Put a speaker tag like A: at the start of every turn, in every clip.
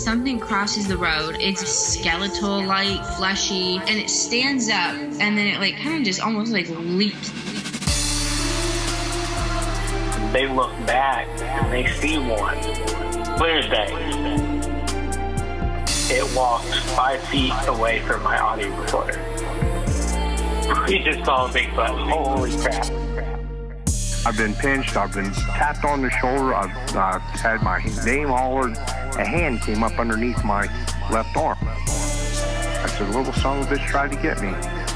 A: something crosses the road. It's skeletal, light, fleshy, and it stands up, and then it like kind of just almost like leaps.
B: They look back and they see one. Clear as day. It walked 5 feet away from my audio recorder. We just saw a Bigfoot. Holy crap.
C: I've been pinched, I've been tapped on the shoulder, I've had my name hollered, a hand came up underneath my left arm. I said, little son of a bitch tried to get me.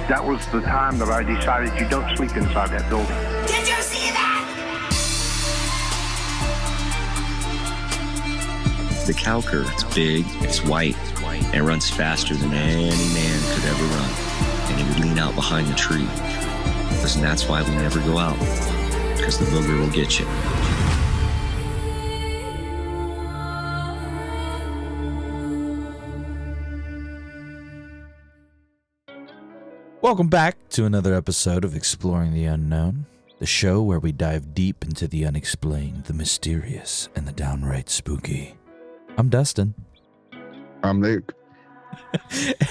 C: That was the time that I decided you don't sleep inside that building.
D: Did you see that?
E: The cow cur, it's big, it's white, and it runs faster than any man could ever run. And he would lean out behind the tree. Listen, that's why we never go out. Because the booger will get you.
F: Welcome back to another episode of Exploring the Unknown, the show where we dive deep into the unexplained, the mysterious, and the downright spooky. I'm Dustin.
G: I'm Luke.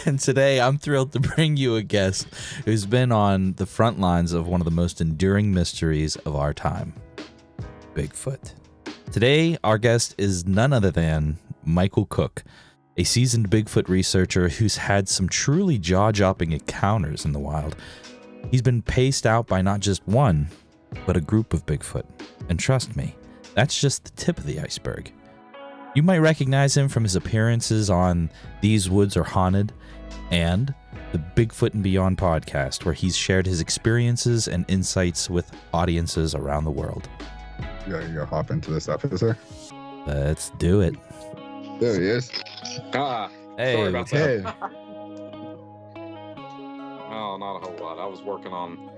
F: And today I'm thrilled to bring you a guest who's been on the front lines of one of the most enduring mysteries of our time, Bigfoot. Today, our guest is none other than Michael Cook, a seasoned Bigfoot researcher who's had some truly jaw-dropping encounters in the wild. He's been paced out by not just one, but a group of Bigfoot. And trust me, that's just the tip of the iceberg. You might recognize him from his appearances on These Woods Are Haunted and the Bigfoot and Beyond podcast, where he's shared his experiences and insights with audiences around the world.
G: You gotta hop into this episode.
F: Let's do it.
G: There he is.
F: Hey,
H: Sorry about that.
G: Hey.
H: Oh, not a whole lot. I was working on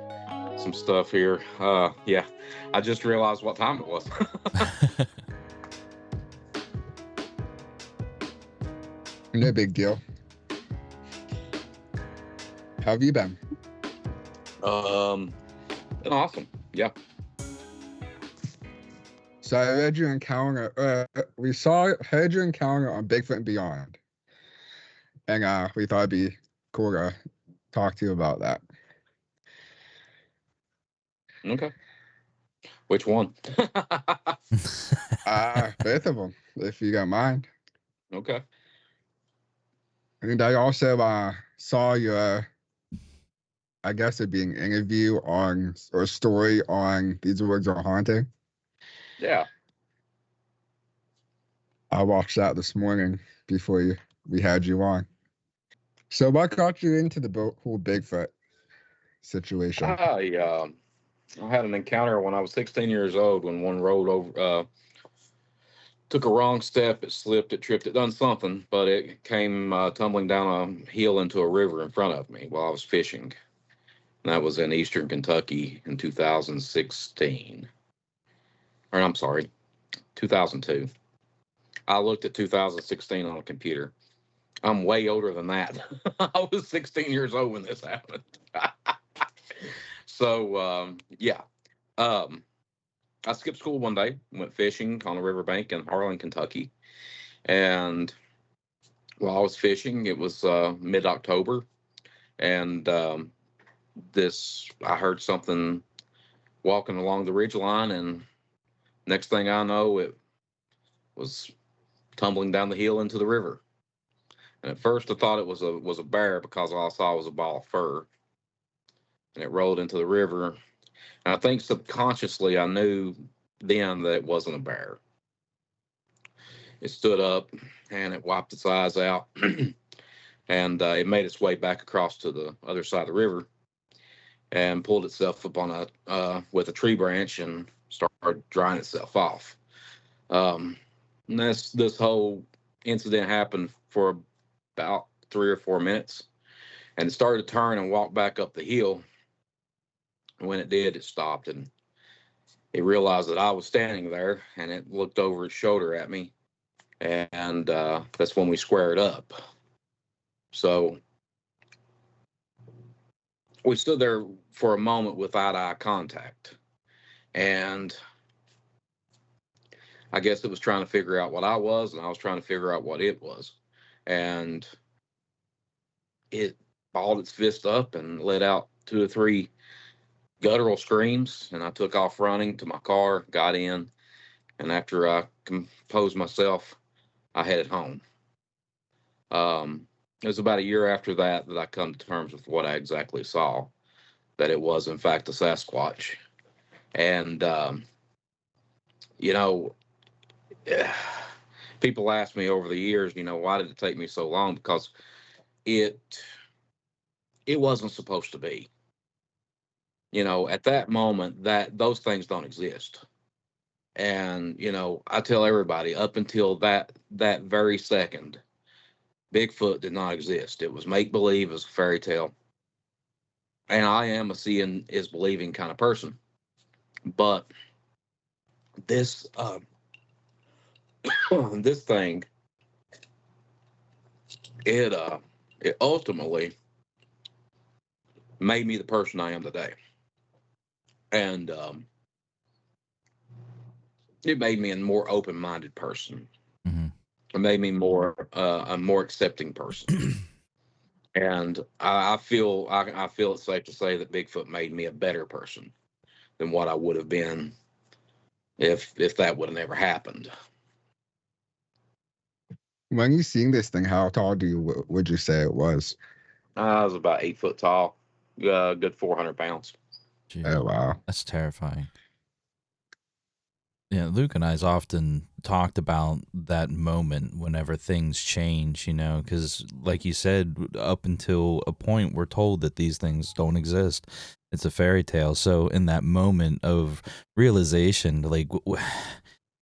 H: some stuff here. Yeah, I just realized what time it was.
G: No big deal. How have you been?
H: Been awesome. Yeah.
G: So I read your encounter. Heard your encounter on Bigfoot and Beyond, and we thought it'd be cool to talk to you about that.
H: Okay. Which one?
G: Both of them, if you don't mind.
H: Okay.
G: And I also saw your, I guess it'd be an interview on, or a story on These Woods Are Haunted.
H: Yeah.
G: I watched that this morning before we had you on. So what got you into the whole Bigfoot situation?
H: I had an encounter when I was 16 years old when one rolled over, took a wrong step, it slipped, it tripped, it done something, but it came tumbling down a hill into a river in front of me while I was fishing. And that was in eastern Kentucky in 2016. Or I'm sorry, 2002. I looked at 2016 on a computer. I'm way older than that. I was 16 years old when this happened. So, yeah. I skipped school one day, went fishing on a riverbank in Harlan, Kentucky. And while I was fishing, it was mid-October. And I heard something walking along the ridge line, and next thing I know, it was tumbling down the hill into the river. And at first I thought it was a bear because all I saw was a ball of fur. And it rolled into the river. And I think subconsciously I knew then that it wasn't a bear. It stood up and it wiped its eyes out. And it made its way back across to the other side of the river and pulled itself up on with a tree branch and started drying itself off. And this whole incident happened for about 3 or 4 minutes, and it started to turn and walk back up the hill. And when it did, it stopped, and it realized that I was standing there, and it looked over its shoulder at me, and that's when we squared up. So we stood there for a moment without eye contact, and I guess it was trying to figure out what I was, and I was trying to figure out what it was. And it balled its fist up and let out 2 or 3 guttural screams. And I took off running to my car, got in, and after I composed myself, I headed home. It was about a year after that I come to terms with what I exactly saw, that it was, in fact, a Sasquatch. And, you know, people ask me over the years, you know, why did it take me so long? Because it wasn't supposed to be. You know, at that moment, that those things don't exist. And, you know, I tell everybody, up until that very second, Bigfoot did not exist. It was make-believe, it was a fairy tale. And I am a seeing is believing kind of person. But this this thing, it ultimately made me the person I am today. And it made me a more open-minded person.
F: Mm-hmm.
H: It made me a more accepting person. And I feel it's safe to say that Bigfoot made me a better person than what I would have been if that would have never happened.
G: When you seeing this thing, how tall would you say it was?
H: I was about 8 foot tall, good 400 pounds.
F: Jeez,
G: Oh wow,
F: that's terrifying. Yeah, Luke and I's often talked about that moment whenever things change, you know, because like you said, up until a point, we're told that these things don't exist. It's a fairy tale. So in that moment of realization, like,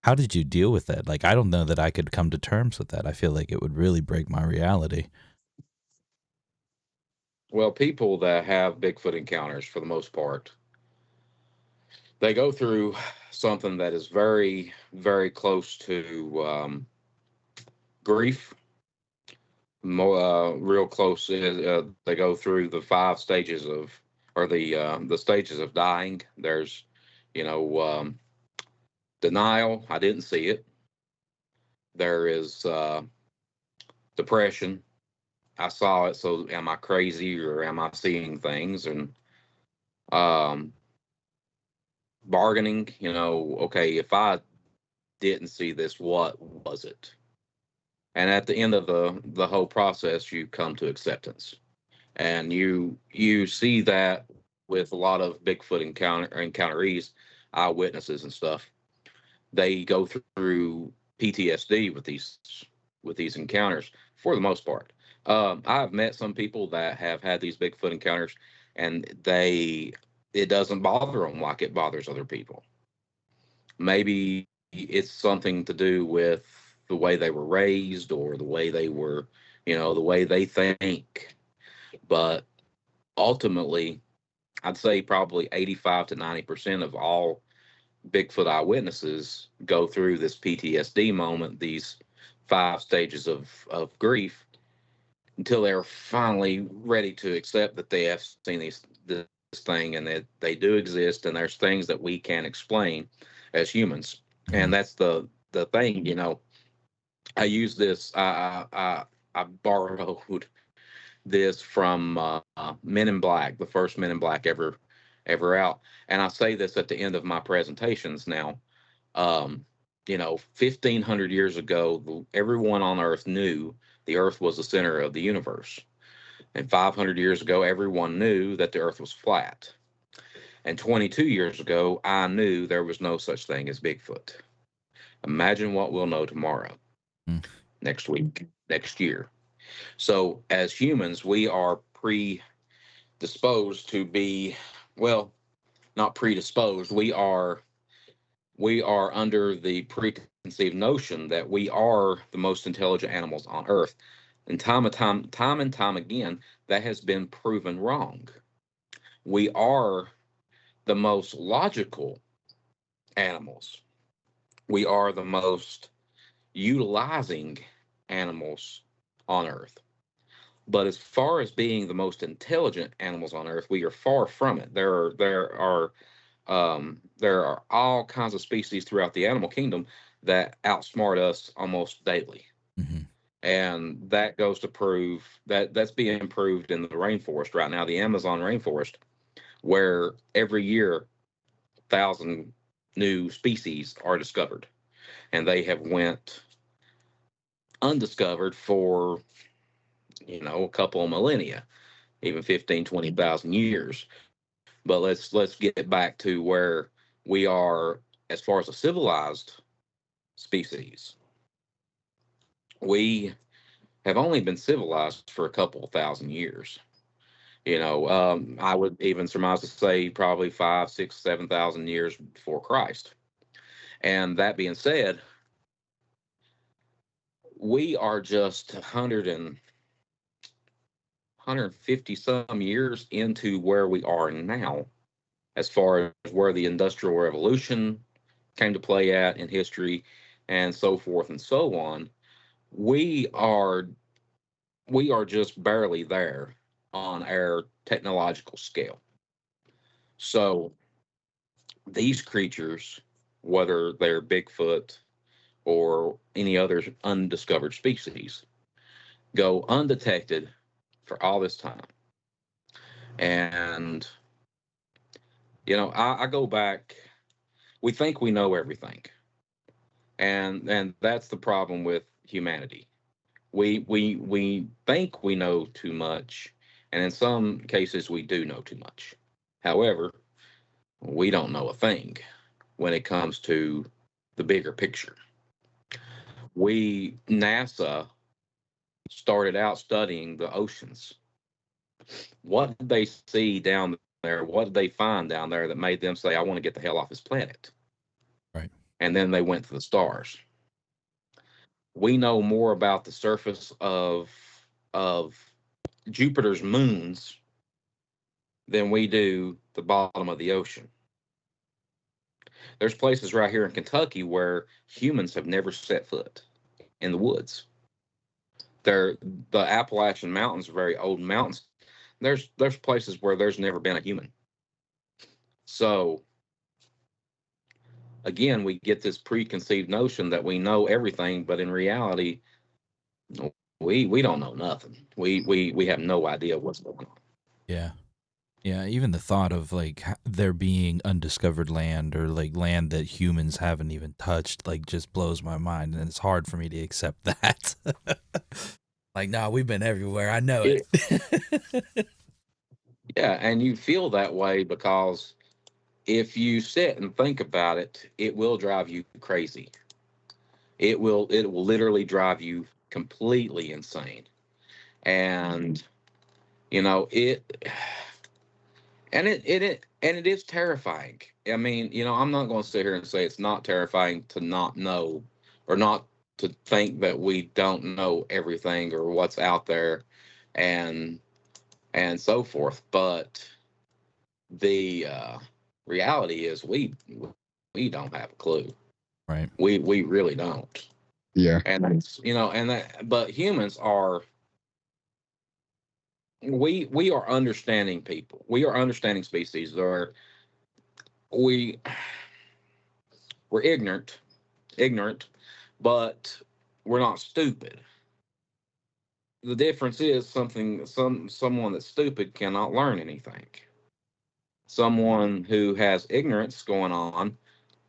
F: how did you deal with that? Like, I don't know that I could come to terms with that. I feel like it would really break my reality.
H: Well, people that have Bigfoot encounters, for the most part, they go through something that is very, very close to grief. Real close. They go through the 5 stages or the stages of dying. There's, you know, denial. I didn't see it. There is depression. I saw it. So am I crazy or am I seeing things? And bargaining. You know, okay, if I didn't see this, what was it? And at the end of the whole process, you come to acceptance, and you see that with a lot of Bigfoot encounterees, eyewitnesses and stuff. They go through PTSD with these encounters for the most part. I've met some people that have had these Bigfoot encounters, and it doesn't bother them like it bothers other people. Maybe it's something to do with the way they were raised or the way they were, you know, the way they think. But ultimately, I'd say probably 85 to 90% of all Bigfoot eyewitnesses go through this PTSD moment, these 5 stages of grief, until they're finally ready to accept that they have seen this thing and that they do exist, and there's things that we can't explain as humans. And that's the thing, you know. I use this. I borrowed this from Men in Black, the first Men in Black ever out, and I say this at the end of my presentations now. You know, 1,500 years ago, everyone on Earth knew the Earth was the center of the universe, and 500 years ago, everyone knew that the Earth was flat, and 22 years ago, I knew there was no such thing as Bigfoot. Imagine what we'll know tomorrow, next week, next year. So as humans, we are predisposed to be, well, not predisposed. We are under the preconceived notion that we are the most intelligent animals on Earth. And time and time again, that has been proven wrong. We are the most logical animals. We are the most utilizing animals on Earth. But as far as being the most intelligent animals on Earth, we are far from it. There are all kinds of species throughout the animal kingdom that outsmart us almost daily.
F: Mm-hmm.
H: And that goes to prove that that's being proved in the rainforest right now, the Amazon rainforest, where every year 1,000 new species are discovered, and they have went undiscovered for a couple of millennia, even 15, 20,000 years. But let's get back to where we are as far as a civilized species. We have only been civilized for a couple of thousand years. I would even surmise to say probably 5, 6, 7,000 years before Christ. And that being said, we are just 150 some years into where we are now, as far as where the Industrial Revolution came to play at in history, and so forth and so on. We are just barely there on our technological scale. So these creatures, whether they're Bigfoot or any other undiscovered species, go undetected for all this time. And I go back. We think we know everything, and that's the problem with humanity. We think we know too much, and in some cases we do know too much. However, we don't know a thing when it comes to the bigger picture. NASA started out studying the oceans. What did they see down there? What did they find down there that made them say, I want to get the hell off this planet?
F: Right.
H: And then they went to the stars. We know more about the surface of Jupiter's moons than we do the bottom of the ocean. There's places right here in Kentucky where humans have never set foot in the woods. The Appalachian Mountains are very old mountains. There's places where there's never been a human. So again, we get this preconceived notion that we know everything, but in reality, we don't know nothing. We have no idea what's going on.
F: Yeah. Yeah, even the thought of like there being undiscovered land or like land that humans haven't even touched like just blows my mind, and it's hard for me to accept that. Like, no, we've been everywhere. I know it.
H: Yeah, and you feel that way because if you sit and think about it, it will drive you crazy. It will literally drive you completely insane. And it is terrifying. I mean, I'm not going to sit here and say it's not terrifying to not know, or not to think that we don't know everything or what's out there and so forth. But the reality is we don't have a clue.
F: Right.
H: We really don't.
G: Yeah.
H: And that's, but humans are, we are understanding people. We are understanding species. We're ignorant, but we're not stupid. The difference is someone that's stupid cannot learn anything. Someone who has ignorance going on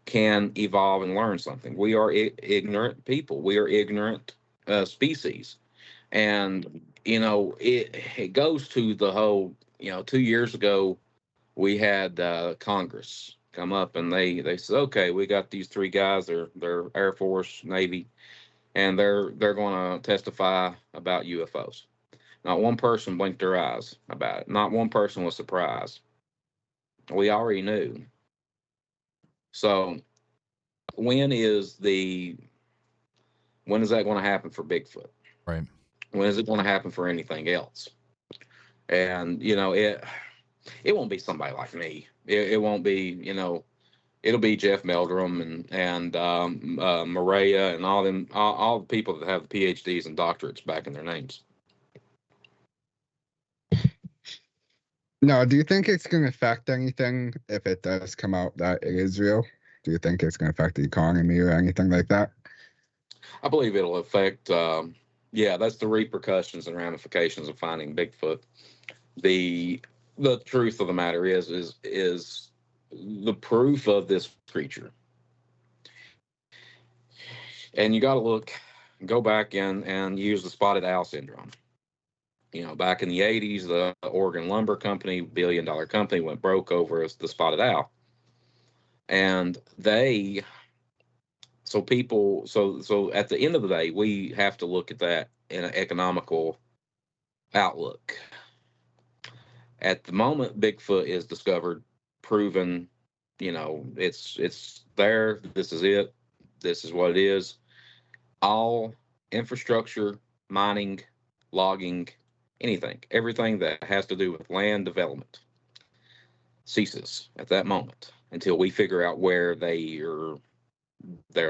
H: can evolve and learn something. We are ignorant people. We are ignorant species. And, it goes to the whole, 2 years ago, we had Congress come up and they said, okay, we got these 3 guys, they're Air Force, Navy, and they're going to testify about UFOs. Not one person blinked their eyes about it. Not one person was surprised. We already knew. So when is that going to happen for Bigfoot?
F: Right.
H: When is it going to happen for anything else? And, it won't be somebody like me. It won't be, it'll be Jeff Meldrum and Maria and all the people that have the PhDs and doctorates back in their names.
G: Now, do you think it's going to affect anything if it does come out that it is real? Do you think it's going to affect the economy or anything like that?
H: I believe it'll affect. Yeah, that's the repercussions and ramifications of finding Bigfoot. The truth of the matter is the proof of this creature, and you got to go back and use the spotted owl syndrome. Back in the 80s, the Oregon Lumber Company, billion-dollar company, went broke over the spotted owl. And so at the end of the day, we have to look at that in an economical outlook. At the moment, Bigfoot is discovered, proven, it's there. This is it. This is what it is. All infrastructure, mining, logging, everything that has to do with land development ceases at that moment until we figure out where they're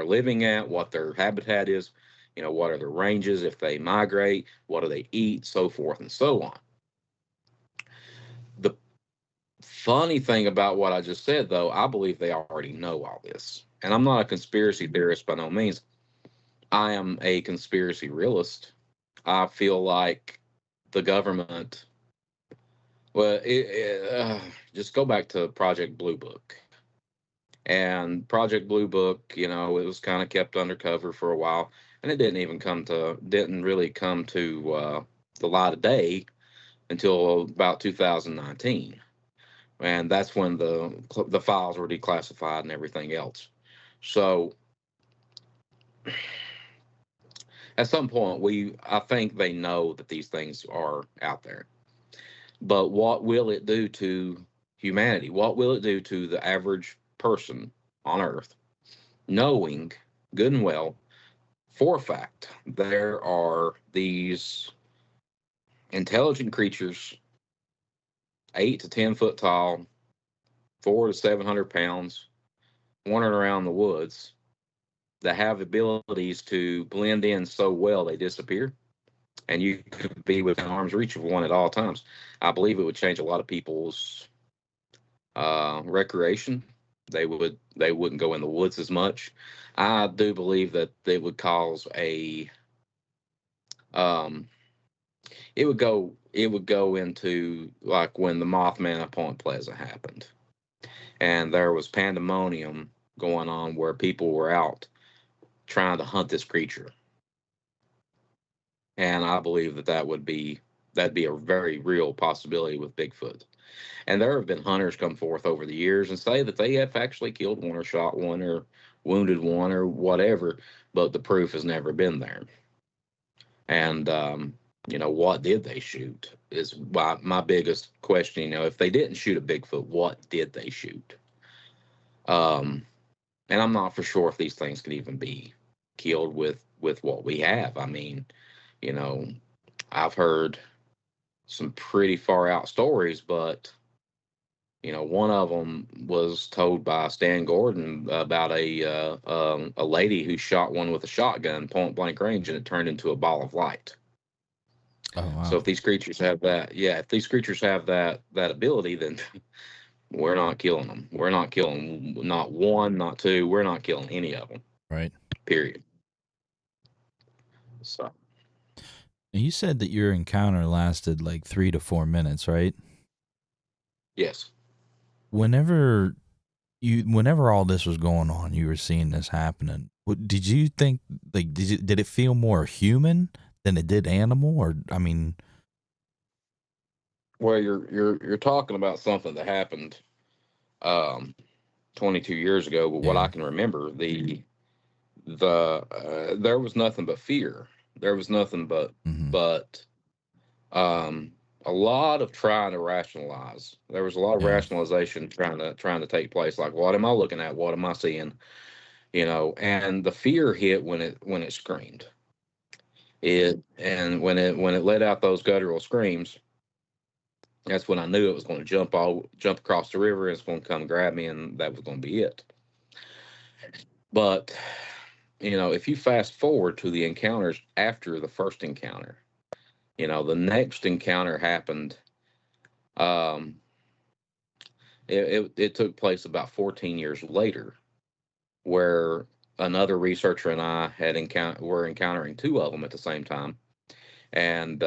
H: living at, what their habitat is, what are their ranges, if they migrate, what do they eat, so forth and so on. The funny thing about what I just said, though, I believe they already know all this. And I'm not a conspiracy theorist by no means. I am a conspiracy realist. I feel like the government, just go back to Project Blue Book. And Project Blue Book, it was kind of kept undercover for a while, and it didn't really come to the light of day until about 2019, and that's when the files were declassified and everything else. So at some point, I think they know that these things are out there. But what will it do to humanity? What will it do to the average person on Earth, knowing good and well, for a fact, there are these intelligent creatures, 8 to 10 foot tall, 400 to 700 pounds, wandering around the woods, that have abilities to blend in so well they disappear, and you could be within arm's reach of one at all times. I believe it would change a lot of people's recreation. They wouldn't go in the woods as much. I do believe that it would cause it would go into like when the Mothman at Point Pleasant happened, and there was pandemonium going on where people were out trying to hunt this creature. And I believe that'd be a very real possibility with Bigfoot. And there have been hunters come forth over the years and say that they have actually killed one or shot one or wounded one or whatever, but the proof has never been there. And, what did they shoot is my biggest question. If they didn't shoot a Bigfoot, what did they shoot? And I'm not for sure if these things could even be killed with what we have. I mean, I've heard some pretty far out stories, but one of them was told by Stan Gordon about a lady who shot one with a shotgun, point blank range, and it turned into a ball of light.
F: Oh, wow.
H: So if these creatures have that, that ability, then we're not killing them. We're not killing not one, not two. We're not killing any of them.
F: Right.
H: Period. So.
F: You said that your encounter lasted like 3 to 4 minutes, right?
H: Yes.
F: Whenever all this was going on, you were seeing this happening. Did you think, like, did it feel more human than it did animal? Or, I mean,
H: well, you're talking about something that happened 22 years ago, but what I can remember, there was nothing but fear. There was nothing but a lot of trying to rationalize. There was a lot of rationalization trying to take place. Like, what am I looking at? What am I seeing? And the fear hit when it screamed. And when it let out those guttural screams, that's when I knew it was going to jump across the river, and it's going to come grab me, and that was going to be it. But if you fast forward to the encounters after the first encounter, the next encounter happened. It took place about 14 years later, where another researcher and I were encountering two of them at the same time, and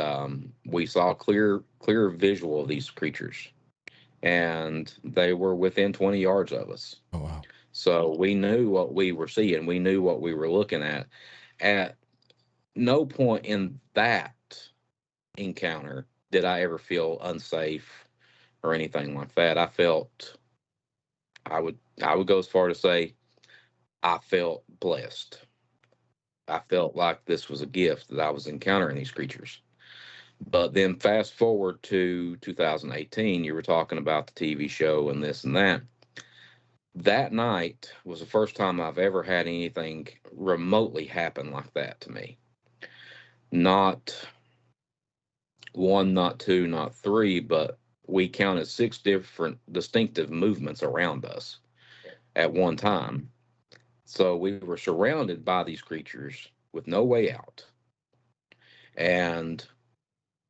H: we saw clear visual of these creatures, and they were within 20 yards of us.
F: Oh, wow.
H: So we knew what we were seeing. We knew what we were looking at. At no point in that encounter did I ever feel unsafe or anything like that. I would go as far to say I felt blessed. I felt like this was a gift that I was encountering these creatures. But then fast forward to 2018, you were talking about the TV show and this and that. That night was the first time I've ever had anything remotely happen like that to me. Not one, not two, not three, but we counted 6 different distinctive movements around us at one time. So we were surrounded by these creatures with no way out. And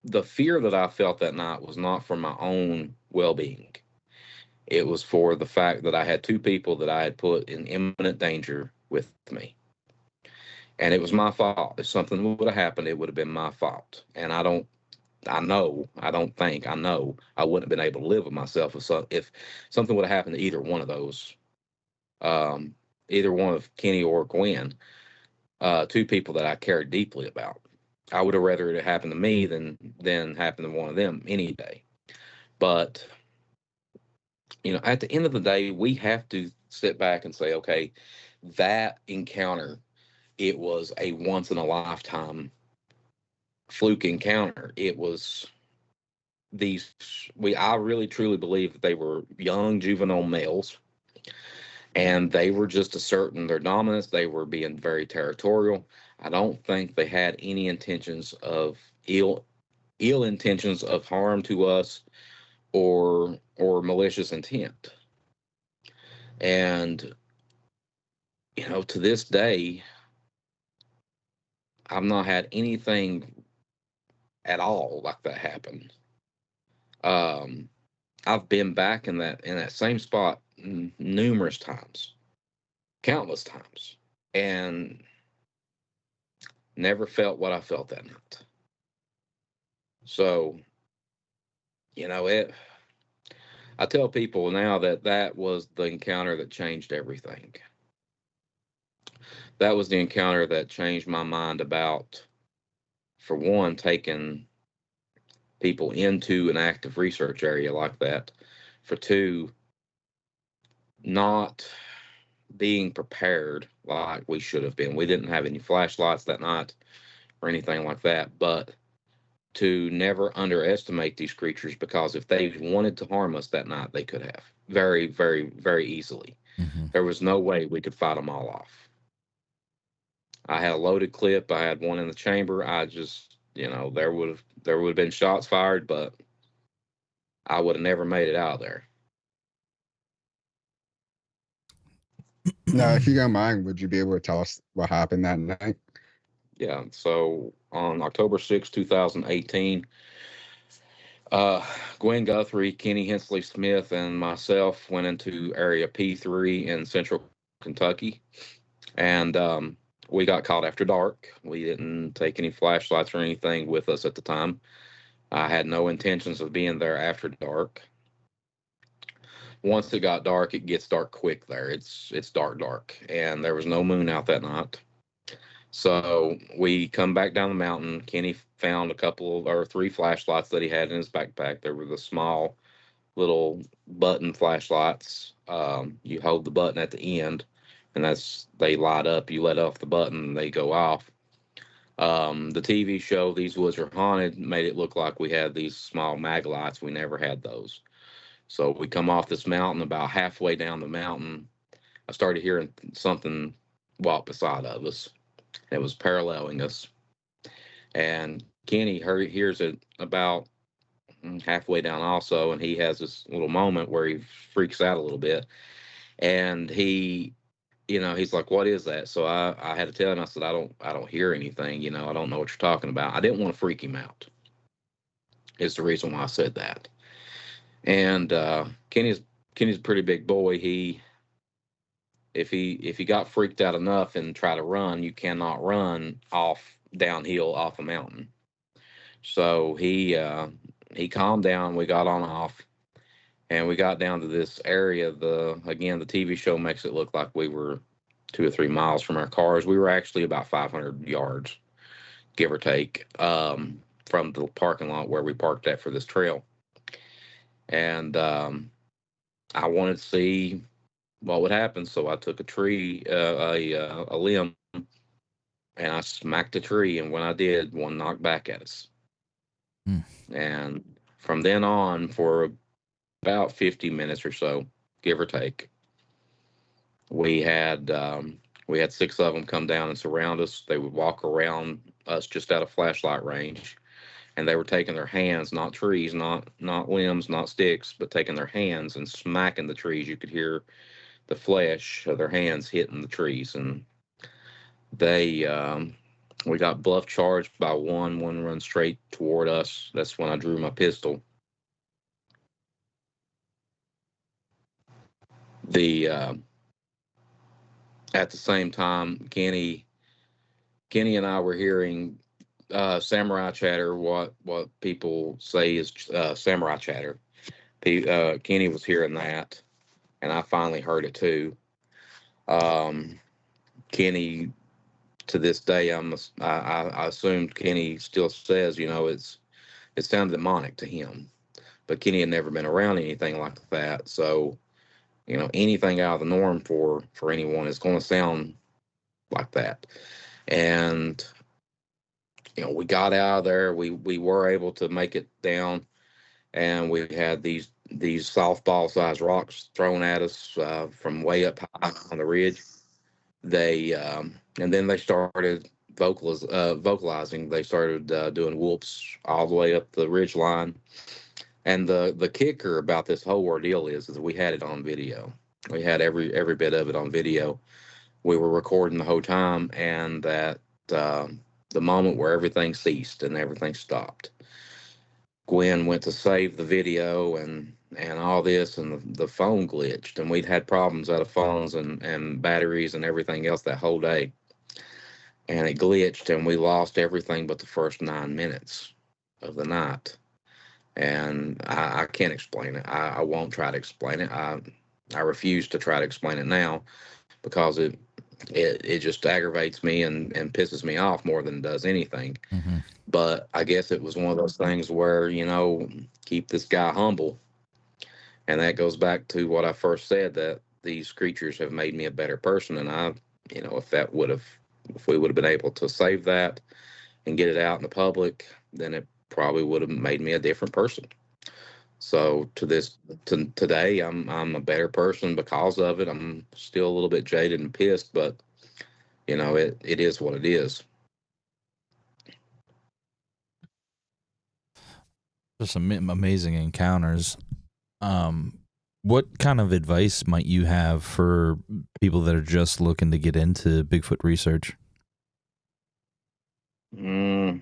H: the fear that I felt that night was not for my own well-being. It was for the fact that I had 2 people that I had put in imminent danger with me. And it was my fault. If something would have happened, it would have been my fault. And I know I wouldn't have been able to live with myself if something would have happened to either one of those, either one of Kenny or Gwen, 2 people that I cared deeply about. I would have rather it happened to me than happen to one of them any day. But, at the end of the day, we have to sit back and say, okay, that encounter, it was a once in a lifetime fluke encounter. It was I really truly believe that they were young juvenile males, and they were just asserting their dominance. They were being very territorial. I don't think they had any intentions of ill intentions of harm to us or malicious intent. And to this day, I've not had anything at all like that happen. I've been back in that same spot numerous times, countless times, and never felt what I felt that night. So, I tell people now that was the encounter that changed everything. That was the encounter that changed my mind about, for one, taking people into an active research area like that. For 2, not being prepared like we should have been. We didn't have any flashlights that night or anything like that, but to never underestimate these creatures, because if they wanted to harm us that night, they could have very, very, very easily.
F: Mm-hmm.
H: There was no way we could fight them all off. I had a loaded clip. I had one in the chamber. I just, there would have been shots fired, but I would have never made it out of there.
G: Now, if you don't mind, would you be able to tell us what happened that night?
H: Yeah. So on October 6, 2018, Gwen Guthrie, Kenny Hensley Smith, and myself went into area P3 in central Kentucky. And we got caught after dark. We didn't take any flashlights or anything with us at the time. I had no intentions of being there after dark. Once it got dark, it gets dark quick there. It's dark. And there was no moon out that night. So we come back down the mountain. Kenny found 3 flashlights that he had in his backpack. They were the small little button flashlights. You hold the button at the end, and they light up. You let off the button, they go off. The TV show These Woods Are Haunted made it look like we had these small mag lights. We never had those. So we come off this mountain. About halfway down the mountain, I started hearing something walk beside of us. It was paralleling us. And Kenny hears it about halfway down also, and he has this little moment where he freaks out a little bit. And he's like, "What is that?" So I had to tell him, I said, I don't hear anything, I don't know what you're talking about. I didn't want to freak him out. Is the reason why I said that. And Kenny's a pretty big boy. He if he got freaked out enough and try to run, you cannot run off downhill off a mountain. So he calmed down. We got on off, and we got down to this area. The TV show makes it look like we were 2 or 3 miles from our cars. We were actually about 500 yards, give or take, from the parking lot where we parked at for this trail. And I wanted to see what would happen, so I took a limb, and I smacked a tree. And when I did, one knocked back at us. And from then on, for about 50 minutes or so, give or take, we had 6 of them come down and surround us. They would walk around us just out of flashlight range, and they were taking their hands, not trees, not limbs, not sticks, but taking their hands and smacking the trees. You could hear the flesh of their hands hitting the trees. And we got bluff charged by one run straight toward us. That's when I drew my pistol. At the same time, Kenny and I were hearing samurai chatter, what people say is samurai chatter. Kenny was hearing that, and I finally heard it too. Kenny, to this day, I assumed Kenny still says, it sounded demonic to him, but Kenny had never been around anything like that. So, anything out of the norm for anyone is going to sound like that. And, we got out of there. We were able to make it down, and we had these softball-sized rocks thrown at us from way up high on the ridge. And then they started vocalizing. They started doing whoops all the way up the ridge line. And the kicker about this whole ordeal is that we had it on video. We had every bit of it on video. We were recording the whole time, and that the moment where everything ceased and everything stopped, Gwen went to save the video and all this, and the phone glitched, and we'd had problems out of phones and batteries and everything else that whole day. And it glitched, and we lost everything but the first 9 minutes of the night. And I can't explain it. I won't try to explain it. I refuse to try to explain it now, because it just aggravates me and pisses me off more than it does anything.
F: Mm-hmm.
H: But I guess it was one of those things where, keep this guy humble. And that goes back to what I first said, that these creatures have made me a better person. And if we would have been able to save that and get it out in the public, then it probably would have made me a different person. So today, I'm a better person because of it. I'm still a little bit jaded and pissed, but it is what it is.
F: Just some amazing encounters. What kind of advice might you have for people that are just looking to get into Bigfoot research?
H: The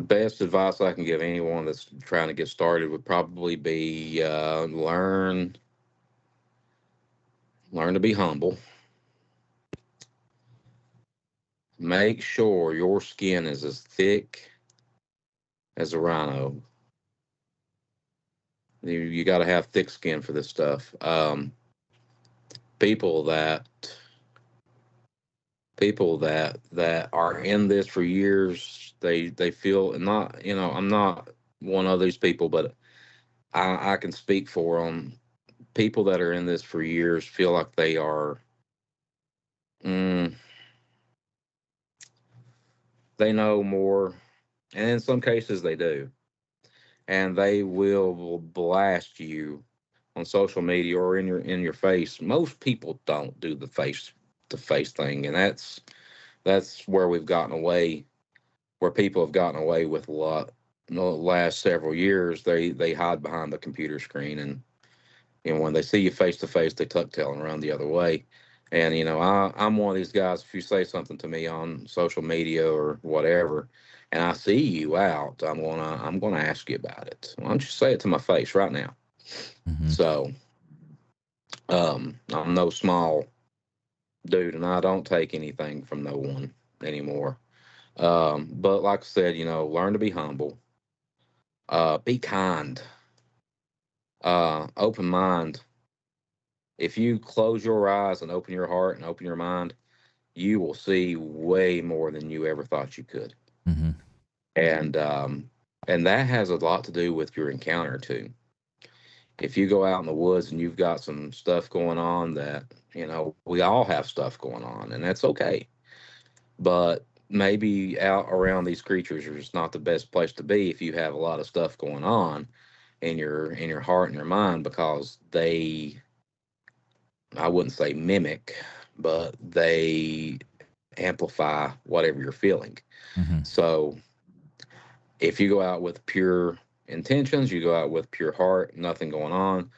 H: best advice I can give anyone that's trying to get started would probably be learn to be humble. Make sure your skin is as thick as a rhino. You got to have thick skin for this stuff. People that are in this for years, they feel not, I'm not one of these people, but I can speak for them. People that are in this for years feel like they are, they know more, and in some cases they do, and they will blast you on social media or in your face. Most people don't do the face to face thing, and that's where we've gotten away, where people have gotten away with a lot in the last several years. They hide behind the computer screen, and when they see you face to face, they tuck tail and run the other way. And I'm one of these guys. If you say something to me on social media or whatever, and I see you out, I'm gonna ask you about it. Why don't you say it to my face right now?
F: Mm-hmm.
H: So I'm no small dude, and I don't take anything from no one anymore. But like I said, learn to be humble, be kind, open mind. If you close your eyes and open your heart and open your mind, you will see way more than you ever thought you could.
F: Mm-hmm.
H: And that has a lot to do with your encounter too. If you go out in the woods and you've got some stuff going on that, we all have stuff going on, and that's okay. But maybe out around these creatures is not the best place to be if you have a lot of stuff going on in your heart and your mind, because they, I wouldn't say mimic, but they amplify whatever you're feeling.
F: Mm-hmm.
H: So if you go out with pure intentions, you go out with pure heart, nothing going on,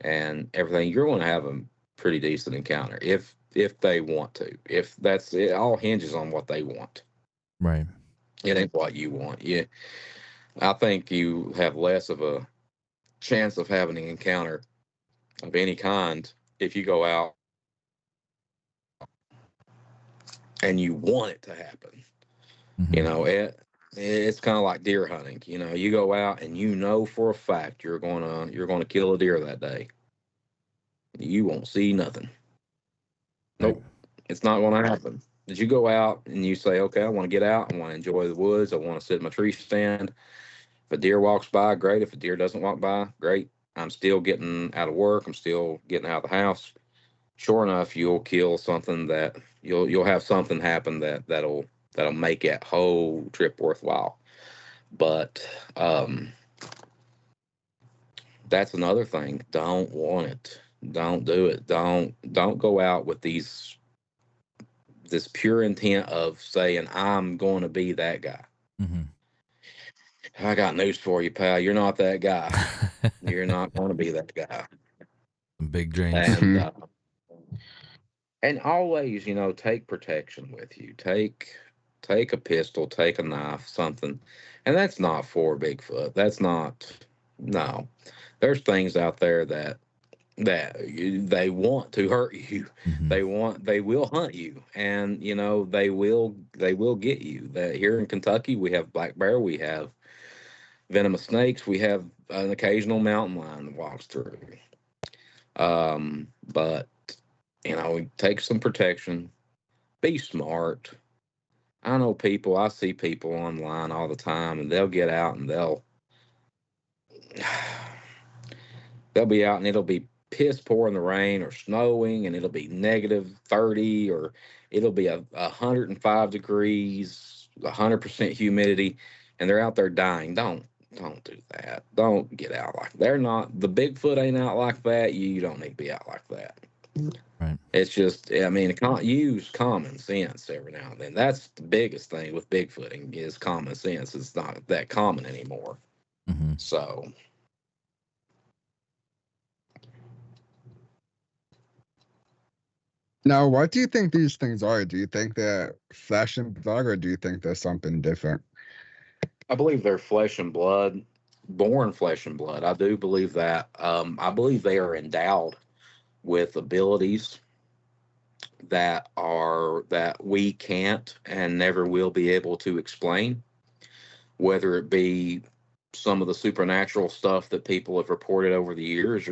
H: and everything, you're going to have a pretty decent encounter if they want to. If that's it, all hinges on what they want.
F: Right.
H: It ain't what you want. Yeah, I think you have less of a chance of having an encounter of any kind if you go out and you want it to happen.
F: Mm-hmm.
H: It's kind of like deer hunting. You go out and for a fact you're gonna kill a deer that day. You won't see nothing.
F: Right.
H: Nope, it's not gonna happen. Did you go out and you say, okay, I want to get out, I want to enjoy the woods, I want to sit in my tree stand. If a deer walks by, great. If a deer doesn't walk by, great. I'm still getting out of work. I'm still getting out of the house. Sure enough, you'll kill something that you'll have something happen that'll make that whole trip worthwhile. But that's another thing. Don't want it. Don't do it. Don't go out with this pure intent of saying I'm going to be that guy.
F: Mm-hmm.
H: I got news for you, pal. You're not that guy. You're not going to be that guy.
F: Some big dreams.
H: And
G: Mhm.
H: and always, take protection with you. Take a pistol, take a knife, something. And that's not for Bigfoot. That's not. No. There's things out there they want to hurt you.
F: Mm-hmm.
H: They will hunt you, and they will get you. That here in Kentucky, we have black bear, we have venomous snakes, we have an occasional mountain lion that walks through. But take some protection. Be smart. I see people online all the time, and they'll get out and they'll be out and it'll be piss poor in the rain or snowing, and it'll be -30, or it'll be 105 degrees, 100% humidity, and they're out there dying. Don't do that. Don't get out like they're not. The Bigfoot ain't out like that. You don't need to be out like that.
F: Right.
H: It's just, I mean, use common sense every now and then. That's the biggest thing with Bigfooting is common sense. It's not that common anymore.
F: Mm-hmm.
H: So,
G: Now, what do you think these things are? Do you think they're flesh and blood, or do you think there's something different?
H: I believe they're flesh and blood, born flesh and blood. I do believe that. I believe they are endowed with abilities that we can't and never will be able to explain, whether it be some of the supernatural stuff that people have reported over the years,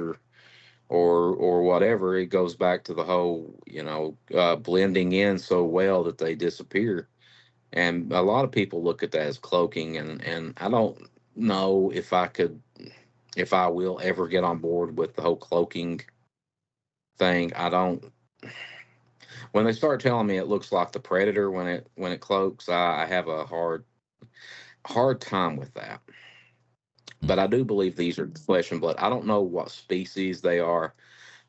H: or whatever. It goes back to the whole blending in so well that they disappear. And a lot of people look at that as cloaking, and I don't know if I will ever get on board with the whole cloaking thing. I don't. When they start telling me it looks like the predator when it cloaks, I have a hard time with that. But I do believe these are flesh and blood. I don't know what species they are.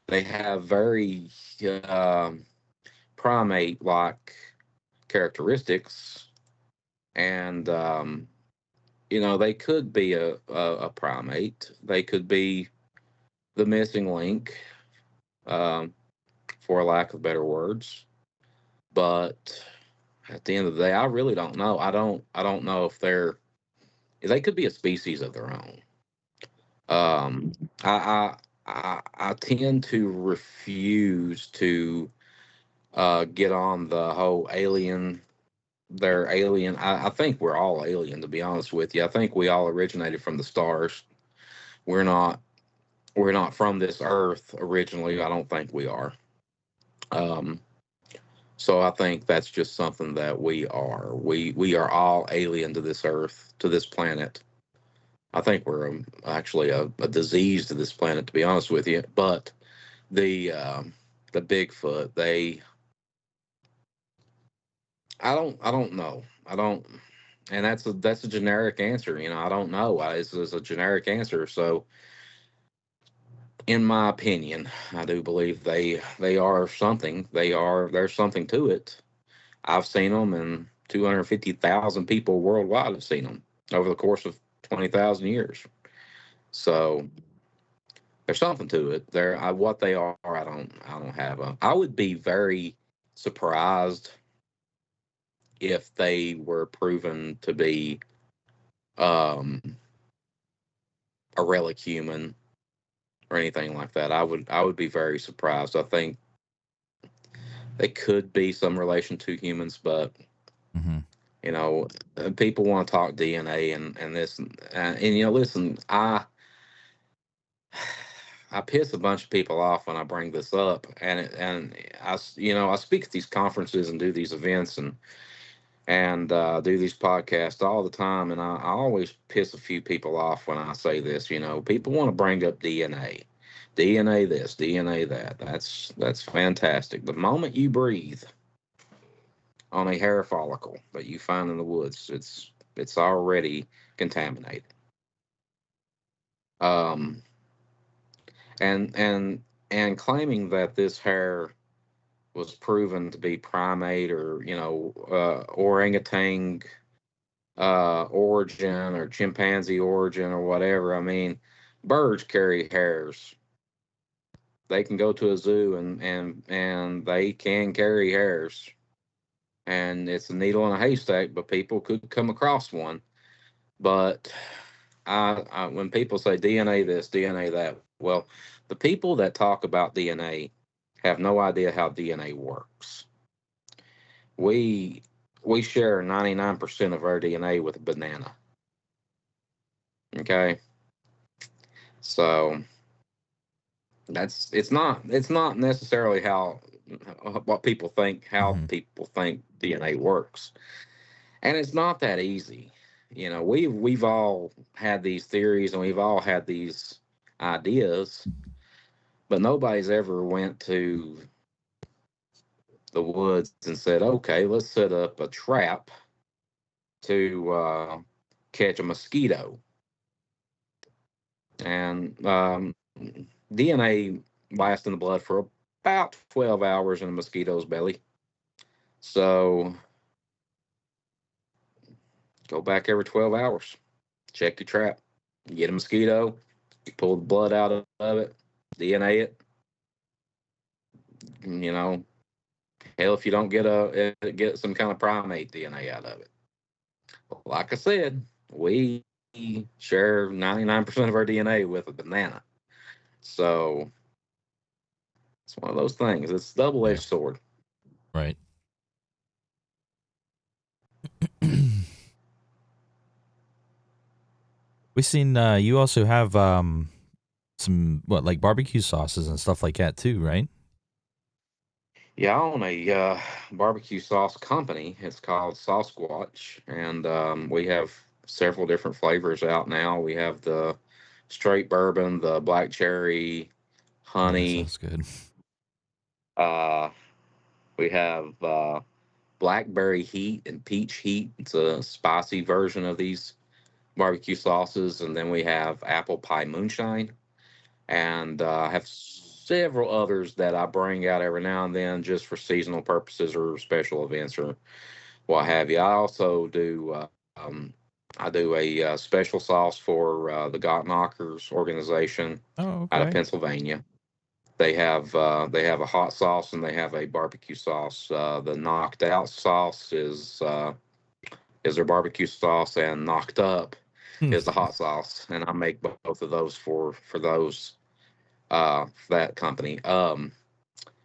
H: They have very primate like characteristics, and they could be a primate. They could be the missing link, um, for lack of better words. But at the end of the day, I really don't know. I don't know if they could be a species of their own. Um, I I tend to refuse to get on the whole alien. They're alien. I think we're all alien, to be honest with you. I think we all originated from the stars. We're not. We're not from this earth originally. I don't think we are. Um, so I think that's just something that we are. We are all alien to this earth, to this planet. I think we're actually a disease to this planet, to be honest with you. But the Bigfoot, I don't know. I don't, and that's a generic answer. I don't know. It's a generic answer. So, in my opinion, I do believe they are something. There's something to it. I've seen them, and 250,000 people worldwide have seen them over the course of 20,000 years. So there's something to it. What they are, I don't have a. I would be very surprised if they were proven to be um, a relic human or anything like that. I would be very surprised. I think they could be some relation to humans, but
F: Mm-hmm.
H: people want to talk DNA and this and listen, I piss a bunch of people off when I bring this up, and I speak at these conferences and do these events and do these podcasts all the time, and I always piss a few people off when I say this. People want to bring up DNA this, DNA that. That's fantastic. The moment you breathe on a hair follicle that you find in the woods, it's already contaminated. Um, and claiming that this hair was proven to be primate or orangutan origin or chimpanzee origin or whatever. I mean, birds carry hairs. They can go to a zoo and they can carry hairs, and it's a needle in a haystack, but people could come across one. But when people say DNA this, DNA that, well, the people that talk about DNA have no idea how DNA works. We share 99% of our DNA with a banana. Okay, so it's not necessarily what people think, how
F: Mm-hmm.
H: people think DNA works, and it's not that easy. We've all had these theories and we've all had these ideas, but nobody's ever went to the woods and said, okay, let's set up a trap to catch a mosquito. And DNA lasts in the blood for about 12 hours in a mosquito's belly. So go back every 12 hours, check your trap. You get a mosquito, you pull the blood out of it, DNA it. Hell, if you don't get some kind of primate DNA out of it. Like I said, we share 99% of our DNA with a banana. So it's one of those things. It's a double-edged sword.
F: Right. We've seen you also have some like barbecue sauces and stuff like that too, right?
H: Yeah, I own a barbecue sauce company. It's called Sasquatch, and we have several different flavors out now. We have the straight bourbon, the black cherry,
F: Yeah,
H: honey.
F: sounds good.
H: We have blackberry heat and peach heat. It's a spicy version of these barbecue sauces, and then we have apple pie moonshine, and I have several others that I bring out every now and then just for seasonal purposes or special events or what have you. I also do. I do a special sauce for the Got Knockers organization
F: Oh,
H: out of
F: okay.
H: Pennsylvania. They have a hot sauce and they have a barbecue sauce. The knocked out sauce is their barbecue sauce, and knocked up is the hot sauce. And I make both of those for those for that company. And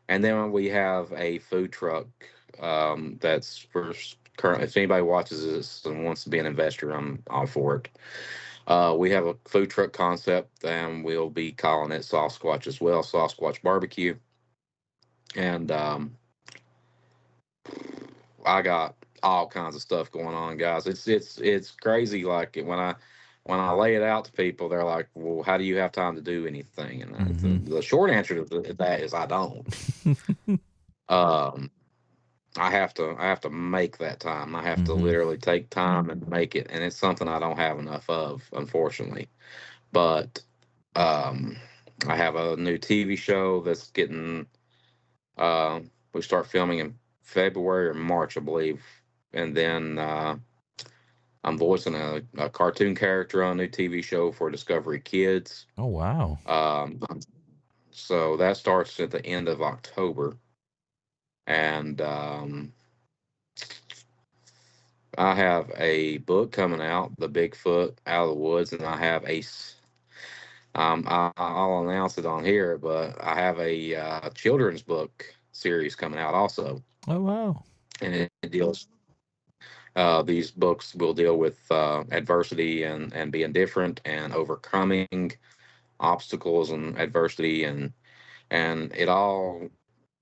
H: then we have a food truck that's for current. If anybody watches this and wants to be an investor, I'm all for it. We have a food truck concept, and we'll be calling it Sasquatch as well, Sasquatch Barbecue. And I got all kinds of stuff going on, guys. It's crazy. Like when I lay it out to people, they're like, "Well, how do you have time to do anything?" And the short answer to that is I don't. I have to make that time. I have to literally take time and make it, and it's something I don't have enough of, unfortunately. But I have a new TV show that's getting. We start filming in February or March, I believe, and then I'm voicing a cartoon character on a new TV show for Discovery Kids.
F: Oh, wow.
H: So that starts at the end of October. And I have a book coming out, The Bigfoot Out of the Woods, and I have I'll announce it on here, but I have a children's book series coming out also.
F: Oh, wow.
H: And it deals, these books will deal with adversity and being different and overcoming obstacles and adversity, and it all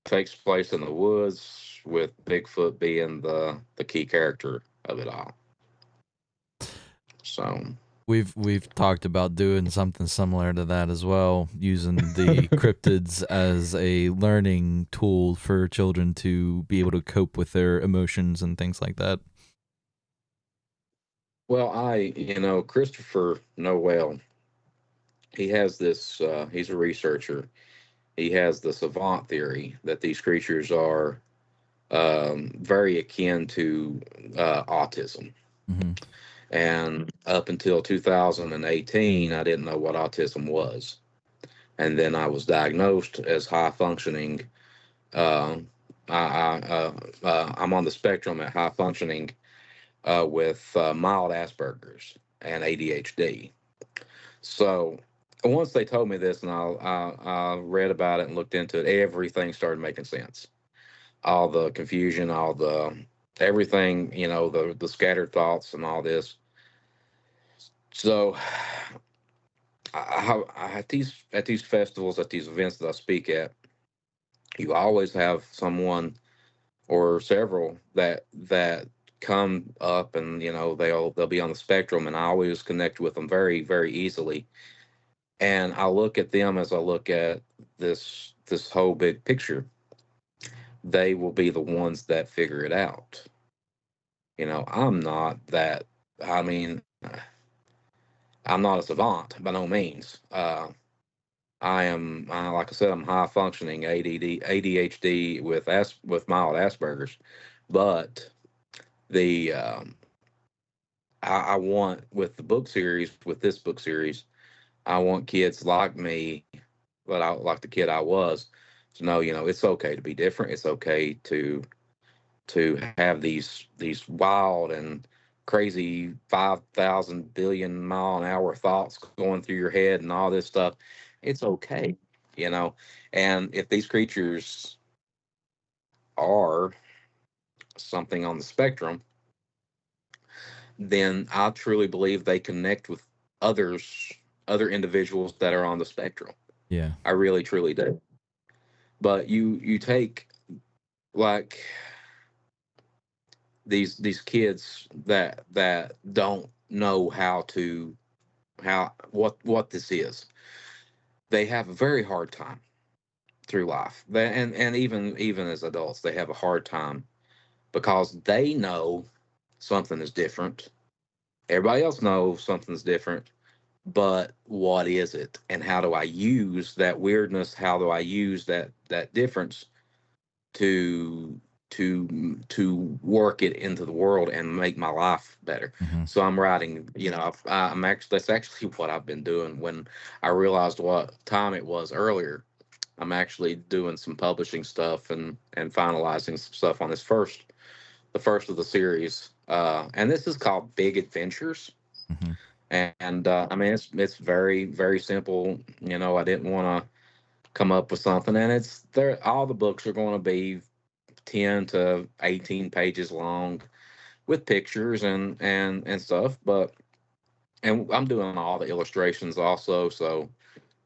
H: takes place in the woods, with Bigfoot being the key character of it all. So
F: we've talked about doing something similar to that as well, using the cryptids as a learning tool for children to be able to cope with their emotions and things like that.
H: Well, Christopher Noel, he has this, he's a researcher. He has the savant theory that these creatures are very akin to autism. And up until 2018, I didn't know what autism was. And then I was diagnosed as high functioning. I'm on the spectrum at high functioning with mild Asperger's and ADHD. So once they told me this, and I read about it and looked into it, everything started making sense. All the confusion, all the everything, the scattered thoughts and all this. So at these festivals, at these events that I speak at, you always have someone or several that come up, and they'll be on the spectrum, and I always connect with them very, very easily. And I look at them as I look at this whole big picture. They will be the ones that figure it out. I'm not that. I mean, I'm not a savant by no means. I am, like I said, I'm high functioning ADHD with mild Asperger's, but I want with this book series, I want kids like me, like the kid I was, to know, it's okay to be different. It's okay to have these wild and crazy 5,000 billion mile an hour thoughts going through your head and all this stuff. It's okay, and if these creatures are something on the spectrum, then I truly believe they connect with other individuals that are on the spectrum.
F: Yeah,
H: I really truly do. But you take, like, these kids that don't know what this is. They have a very hard time through life. And even as adults, they have a hard time because they know something is different. Everybody else knows something's different, but what is it? And how do I use that weirdness? How do I use that difference to work it into the world and make my life better? So I'm writing, that's actually what I've been doing. When I realized what time it was earlier, I'm actually doing some publishing stuff and finalizing some stuff on the first of the series. And this is called Big Adventures. And I mean, it's very, very simple. I didn't want come up with something. And it's there. All the books are going to be 10 to 18 pages long with pictures and stuff. And I'm doing all the illustrations also. So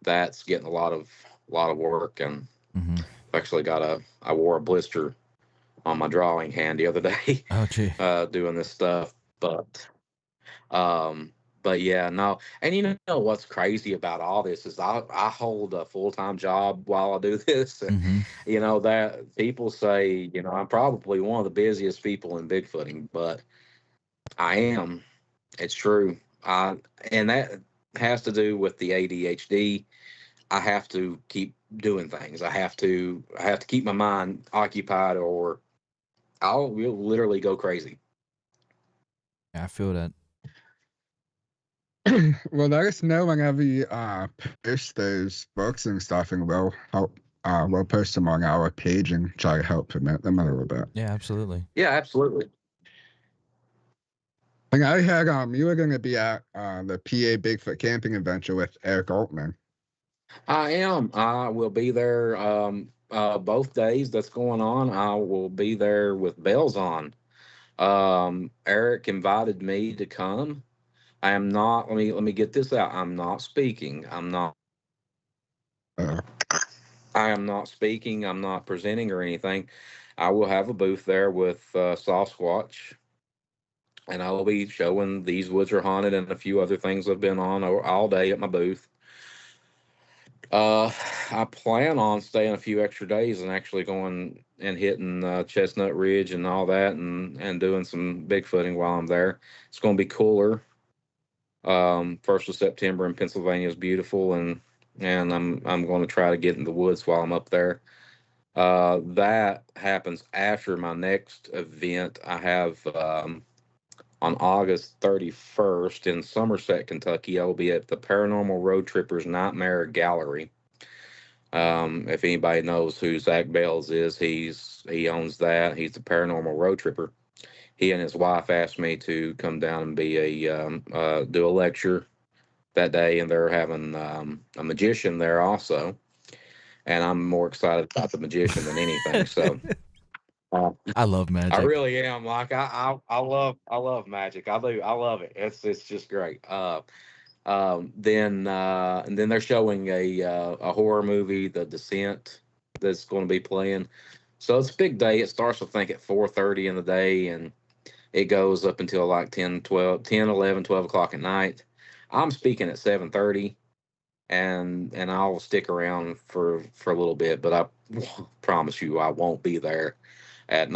H: that's getting a lot of work. And actually I wore a blister on my drawing hand the other day.
F: Oh, gee.
H: Doing this stuff. But yeah, no. And you know what's crazy about all this is I hold a full-time job while I do this. And, you know, that people say, you know, I'm probably one of the busiest people in Bigfooting, but I am. It's true. And that has to do with the ADHD. I have to keep doing things. I have to keep my mind occupied, or I'll literally go crazy.
F: I feel that.
G: Well, let us know whenever you post those books and stuff, and we'll help. We'll post them on our page and try to help promote them a little bit.
F: Yeah, absolutely.
H: Yeah, absolutely.
G: And I had you were going to be at the PA Bigfoot camping adventure with Eric Altman.
H: I am. I will be there both days that's going on. I will be there with bells on. Eric invited me to come. I am not. Let me get this out. I'm not speaking. I am not speaking. I'm not presenting or anything. I will have a booth there with Sasquatch, and I will be showing These Woods Are Haunted and a few other things I've been on all day at my booth. I plan on staying a few extra days and actually going and hitting Chestnut Ridge and all that, and doing some Bigfooting while I'm there. It's going to be cooler. 1st of September in Pennsylvania is beautiful, and I'm going to try to get in the woods while I'm up there. That happens after my next event. I have on August 31st in Somerset, Kentucky. I will be at the Paranormal Road Trippers Nightmare Gallery. If anybody knows who Zach Bells is, he owns that. He's the Paranormal Road Tripper. He and his wife asked me to come down and be do a lecture that day, and they're having a magician there also. And I'm more excited about the magician than anything. So
F: I love magic.
H: I really am. Like I love magic. I do. I love it. It's just great. And then they're showing a horror movie, The Descent, that's going to be playing. So it's a big day. It starts, I think, at 4:30 in the day, and it goes up until like 10, 11, 12 o'clock at night. I'm speaking at 7:30, and I'll stick around for a little bit, but I promise you I won't be there at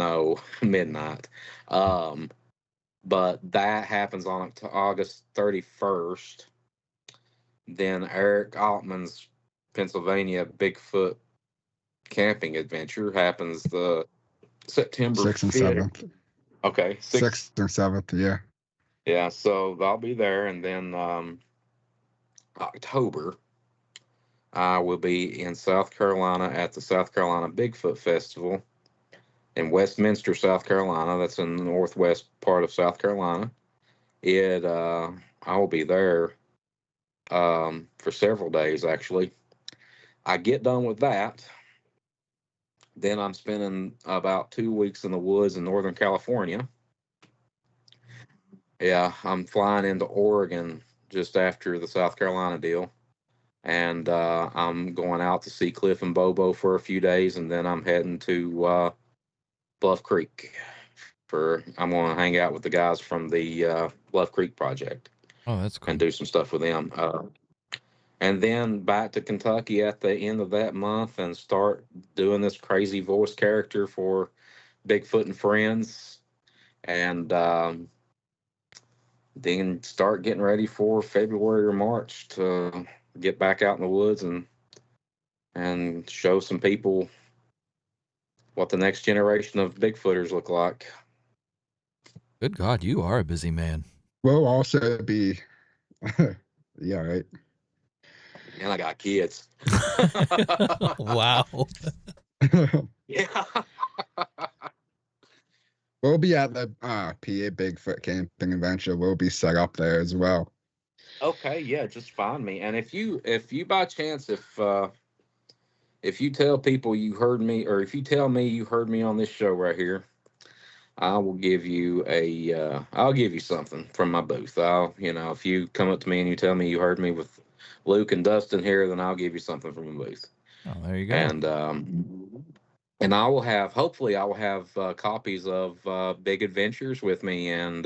H: midnight. But that happens on August 31st. Then Eric Altman's Pennsylvania Bigfoot camping adventure happens the September
G: 6th and
H: 5th.
G: 7th.
H: Okay,
G: 6th and 7th, yeah.
H: Yeah, so I'll be there, and then October, I will be in South Carolina at the South Carolina Bigfoot Festival in Westminster, South Carolina. That's in the northwest part of South Carolina. I will be there for several days, actually. I get done with that. Then I'm spending about 2 weeks in the woods in Northern California. Yeah, I'm flying into Oregon just after the South Carolina deal. And I'm going out to see Cliff and Bobo for a few days, and then I'm heading to Bluff Creek. I'm going to hang out with the guys from the Bluff Creek Project.
F: Oh, that's cool.
H: And do some stuff with them. And then back to Kentucky at the end of that month and start doing this crazy voice character for Bigfoot and Friends. And then start getting ready for February or March to get back out in the woods and show some people what the next generation of Bigfooters look like.
F: Good God, you are a busy man.
G: We'll also be, yeah, right.
H: And I got kids.
F: Wow.
H: Yeah.
G: We'll be at the PA Bigfoot camping adventure. We'll be set up there as well.
H: Okay, yeah, just find me. And if you by chance, if you tell people you heard me, or if you tell me you heard me on this show right here, I will give you I'll give you something from my booth. If you come up to me and you tell me you heard me with Luke and Dustin here, then I'll give you something from the booth.
F: Oh, there you go.
H: And I will have, hopefully I will have copies of Big Adventures with me. And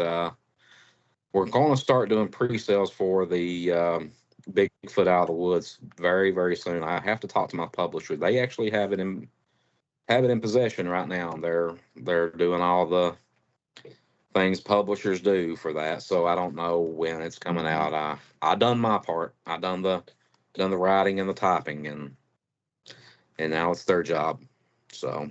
H: we're going to start doing pre-sales for the Bigfoot Out of the Woods very, very soon. I have to talk to my publisher. They actually have it in possession right now. They're doing all the things publishers do for that. So I don't know when it's coming out. I done my part. I done the writing and the typing, and now it's their job. So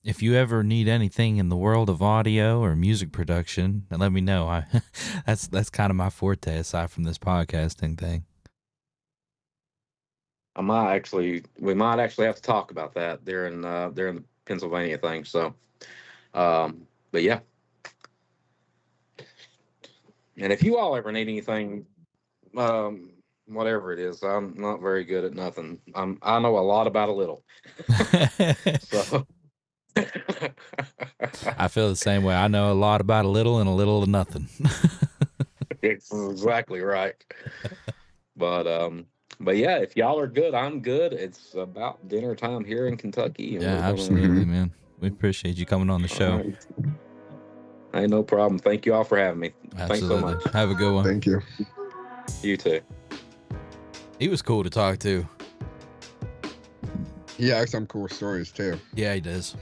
F: if you ever need anything in the world of audio or music production, then let me know. That's kind of my forte aside from this podcasting thing.
H: we might actually have to talk about that during the Pennsylvania thing. So, but yeah. And if you all ever need anything, whatever it is, I'm not very good at nothing. I know a lot about a little. So.
F: I feel the same way. I know a lot about a little and a little of nothing.
H: It's exactly right. But yeah, if y'all are good, I'm good. It's about dinner time here in Kentucky. And
F: yeah, absolutely, man. We appreciate you coming on the show.
H: Right. Hey, no problem. Thank you all for having me.
F: Absolutely.
H: Thanks so much.
F: Have a good one.
G: Thank you.
H: You too.
F: He was cool to talk to.
G: He has some cool stories too.
F: Yeah, he does.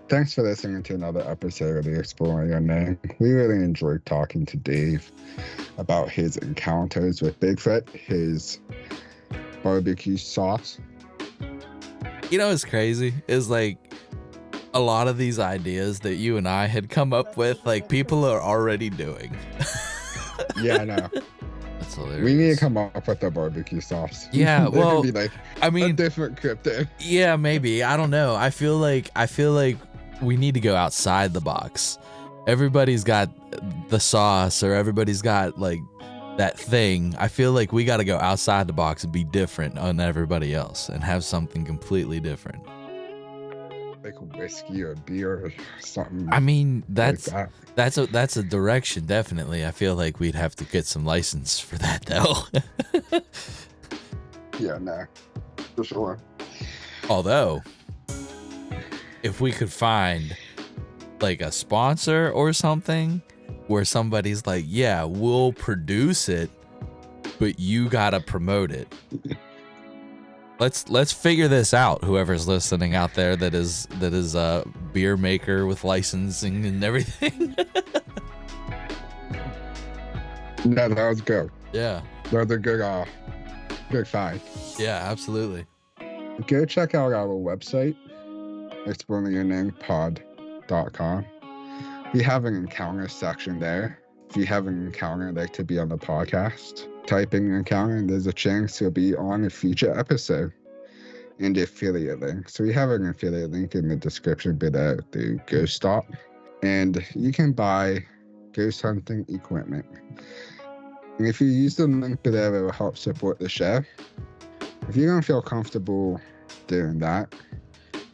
G: Thanks for listening to another episode of the Exploring Unknown. We really enjoyed talking to Dave about his encounters with Bigfoot, his barbecue sauce.
F: You know what's crazy is like a lot of these ideas that you and I had come up with, like people are already doing.
G: Yeah, I know.
F: That's hilarious.
G: We need to come up with the barbecue sauce.
F: Yeah, well,
G: could be like
F: I mean,
G: a different cryptid.
F: Yeah, maybe. I don't know. I feel like we need to go outside the box. Everybody's got the sauce, or everybody's got like that thing. I feel like we got to go outside the box and be different on everybody else and have something completely different.
G: Like whiskey or beer or something.
F: I mean, that's
G: like
F: a direction, definitely. I feel like we'd have to get some license for that, though.
G: Yeah, no, for sure.
F: Although, if we could find like a sponsor or something where somebody's like, yeah, we'll produce it, but you gotta promote it. Let's figure this out. Whoever's listening out there that is a beer maker with licensing and everything.
G: No, that was good.
F: Yeah.
G: That was a good find.
F: Yeah, absolutely.
G: Go check out our website, exploringunknownpod.com. We have an encounter section there. If you have an encounter like to be on the podcast, type in encounter and there's a chance to be on a future episode. And the affiliate link. So we have an affiliate link in the description below the Ghost Stop. And you can buy ghost hunting equipment. And if you use the link below, it will help support the show. If you don't feel comfortable doing that,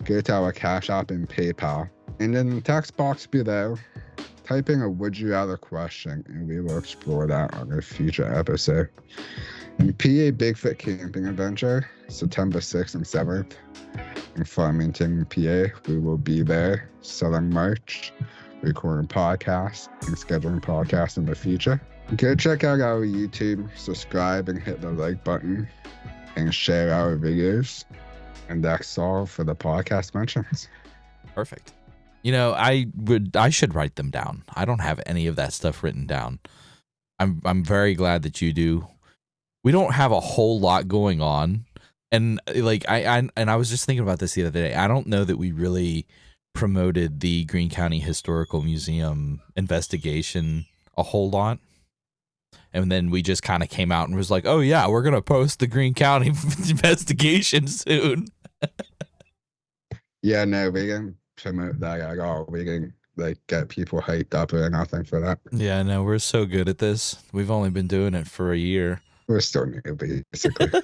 G: go to our Cash App and PayPal. And in the text box below, type in a would you rather question, and we will explore that on a future episode. And PA Bigfoot Camping Adventure, September 6th and 7th in Farmington, PA. We will be there selling merch, recording podcasts, and scheduling podcasts in the future. Go check out our YouTube, subscribe, and hit the like button, and share our videos. And that's all for the podcast mentions.
F: Perfect. You know, I should write them down. I don't have any of that stuff written down. I'm very glad that you do. We don't have a whole lot going on, and like I was just thinking about this the other day. I don't know that we really promoted the Greene County Historical Museum investigation a whole lot. And then we just kind of came out and was like, oh yeah, we're going to post the Greene County investigation soon.
G: Yeah, no, we can promote that at all. We can like get people hyped up or nothing for that.
F: Yeah, no, we're so good at this. We've only been doing it for a year.
G: We're still new, basically.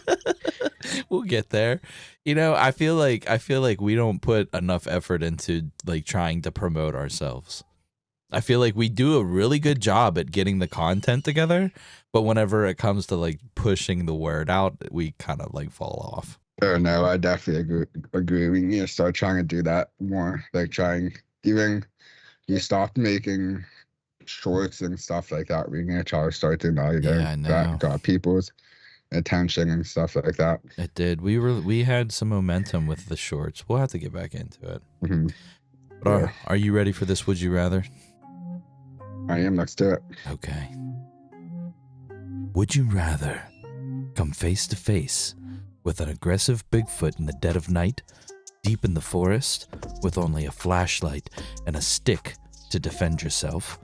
F: We'll get there. You know, I feel like we don't put enough effort into like trying to promote ourselves. I feel like we do a really good job at getting the content together, but whenever it comes to like pushing the word out, we kind of like fall off.
G: Oh no, I definitely agree. We need to start trying to do that more. Like even you stopped making shorts and stuff like that. We need to try to start doing that again.
F: Yeah, I know.
G: That got people's attention and stuff like that.
F: It did. We had some momentum with the shorts. We'll have to get back into it.
G: Mm-hmm.
F: But are you ready for this? Would you rather?
G: I am. Let's do it.
F: Okay. Would you rather come face to face with an aggressive Bigfoot in the dead of night, deep in the forest, with only a flashlight and a stick to defend yourself,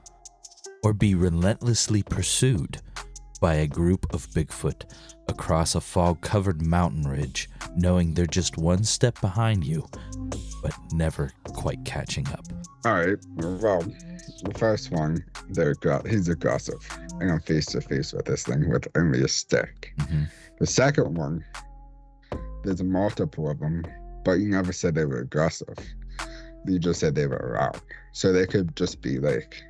F: or be relentlessly pursued by a group of Bigfoot across a fog-covered mountain ridge, knowing they're just one step behind you, but never quite catching up?
G: All right. Well, the first one, he's aggressive. And I'm face to face with this thing with only a stick.
F: Mm-hmm.
G: The second one, there's multiple of them, but you never said they were aggressive. You just said they were around. So they could just be like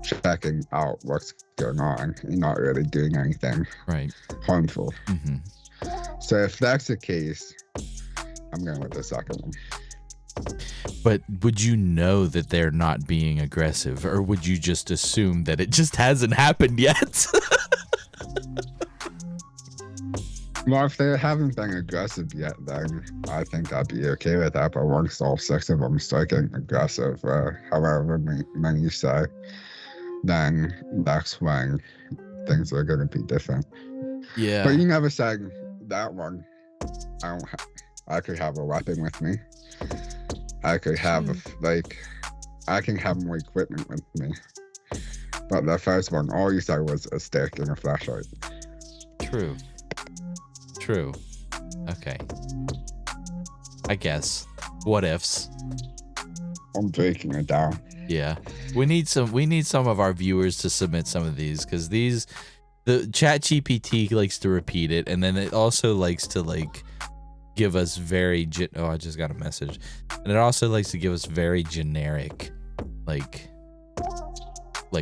G: checking out what's going on and not really doing anything harmful.
F: Mm-hmm.
G: So if that's the case, I'm going with the second one.
F: But would you know that they're not being aggressive, or would you just assume that it just hasn't happened yet?
G: Well, if they haven't been aggressive yet, then I think I'd be okay with that. But once all 6 of them start getting aggressive, however many you say, then that's when things are going to be different.
F: Yeah.
G: But you never said that one. I could have a weapon with me. I could have I can have more equipment with me. But the first one, all you said was a stick and a flashlight.
F: True. Okay. I guess. What ifs?
G: I'm breaking it down.
F: Yeah. We need some of our viewers to submit some of these, because the ChatGPT likes to repeat it, and then it also likes to like give us I just got a message. And it also likes to give us very generic, like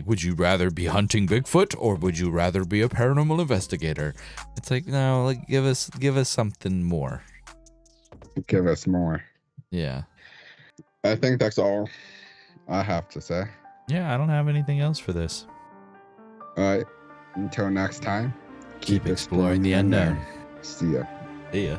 F: would you rather be hunting Bigfoot or would you rather be a paranormal investigator? It's like, no, like give us something more.
G: Give us more.
F: Yeah.
G: I think that's all I have to say.
F: Yeah, I don't have anything else for this.
G: All right. Until next time,
F: keep exploring the unknown.
G: See ya.
F: See ya.